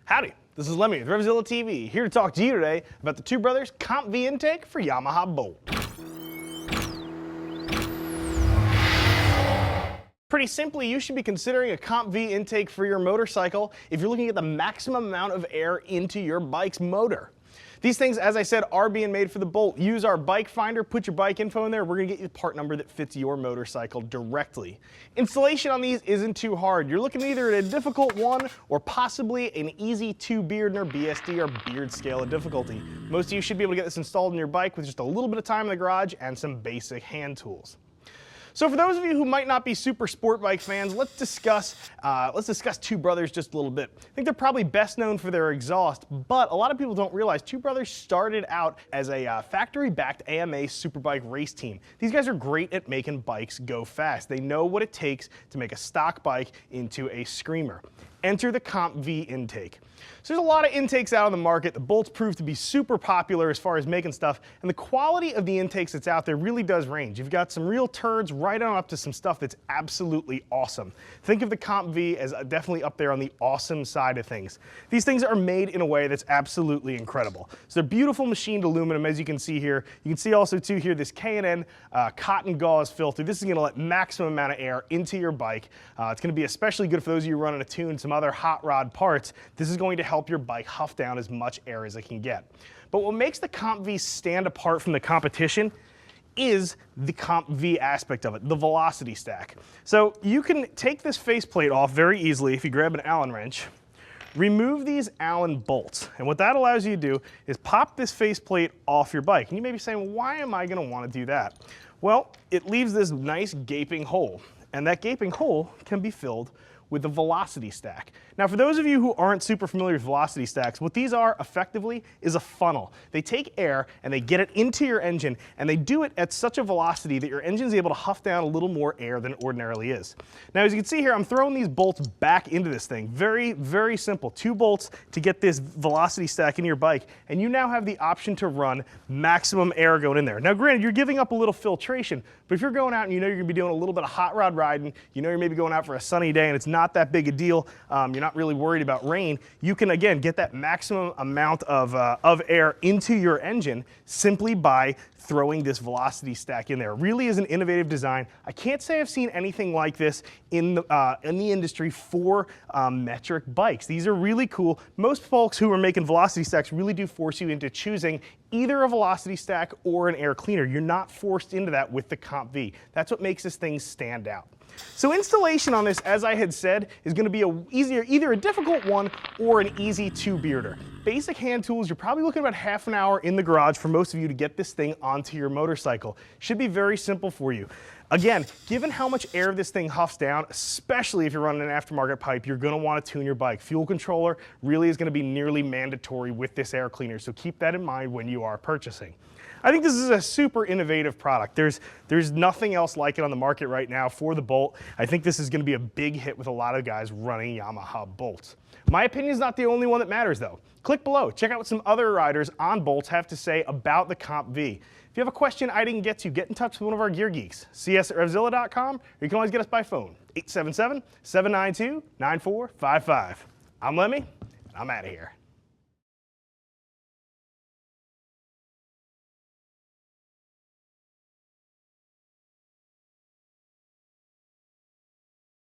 Howdy, this is Lemmy with RevZilla TV, here to talk to you today about the two brothers CompV intake for Yamaha Bolt. Pretty simply, you should be considering a CompV intake for your motorcycle if you're looking at the maximum amount of air into your bike's motor. These things, as I said, are being made for the Bolt. Use our bike finder, put your bike info in there, we're gonna get you the part number that fits your motorcycle directly. Installation on these isn't too hard. You're looking either at a difficult one or possibly an easy 2-beard or BSD or beard scale of difficulty. Most of you should be able to get this installed in your bike with just a little bit of time in the garage and some basic hand tools. So for those of you who might not be super sport bike fans, let's discuss Two Brothers just a little bit. I think they're probably best known for their exhaust, but a lot of people don't realize Two Brothers started out as a factory-backed AMA superbike race team. These guys are great at making bikes go fast. They know what it takes to make a stock bike into a screamer. Enter the CompV intake. So there's a lot of intakes out on the market. The Bolts proved to be super popular as far as making stuff, and the quality of the intakes that's out there really does range. You've got some real turds right on up to some stuff that's absolutely awesome. Think of the CompV as definitely up there on the awesome side of things. These things are made in a way that's absolutely incredible. So they're beautiful machined aluminum, as you can see here. You can see also too here this K&N cotton gauze filter. This is going to let maximum amount of air into your bike. It's going to be especially good for those of you running a tune, some other hot rod parts. This is going to help your bike huff down as much air as it can get. But what makes the CompV stand apart from the competition is the CompV aspect of it, the velocity stack. So you can take this faceplate off very easily if you grab an Allen wrench, remove these Allen bolts, and what that allows you to do is pop this faceplate off your bike. And you may be saying, well, why am I going to want to do that? Well, it leaves this nice gaping hole, and that gaping hole can be filled with the velocity stack. Now for those of you who aren't super familiar with velocity stacks, what these are effectively is a funnel. They take air and they get it into your engine, and they do it at such a velocity that your engine's able to huff down a little more air than it ordinarily is. Now as you can see here, I'm throwing these bolts back into this thing. Very, very simple. 2 bolts to get this velocity stack into your bike, and you now have the option to run maximum air going in there. Now granted, you're giving up a little filtration, but if you're going out and you know you're gonna be doing a little bit of hot rod riding, you know you're maybe going out for a sunny day and it's not that big a deal, you're not really worried about rain, you can again get that maximum amount of air into your engine simply by throwing this velocity stack in there. It really is an innovative design. I can't say I've seen anything like this in the industry for metric bikes. These are really cool. Most folks who are making velocity stacks really do force you into choosing either a velocity stack or an air cleaner. You're not forced into that with the CompV. That's what makes this thing stand out. So installation on this, as I had said, is going to be either a difficult one or an easy 2-bearder. Basic hand tools, you're probably looking about half an hour in the garage for most of you to get this thing onto your motorcycle. Should be very simple for you. Again, given how much air this thing huffs down, especially if you're running an aftermarket pipe, you're going to want to tune your bike. Fuel controller really is going to be nearly mandatory with this air cleaner, so keep that in mind when you are purchasing. I think this is a super innovative product. There's nothing else like it on the market right now for the Bolt. I think this is going to be a big hit with a lot of guys running Yamaha Bolts. My opinion is not the only one that matters though. Click below, check out what some other riders on Bolts have to say about the CompV. If you have a question I didn't get to, get in touch with one of our gear geeks. See us at RevZilla.com, or you can always get us by phone, 877-792-9455. I'm Lemmy, and I'm out of here.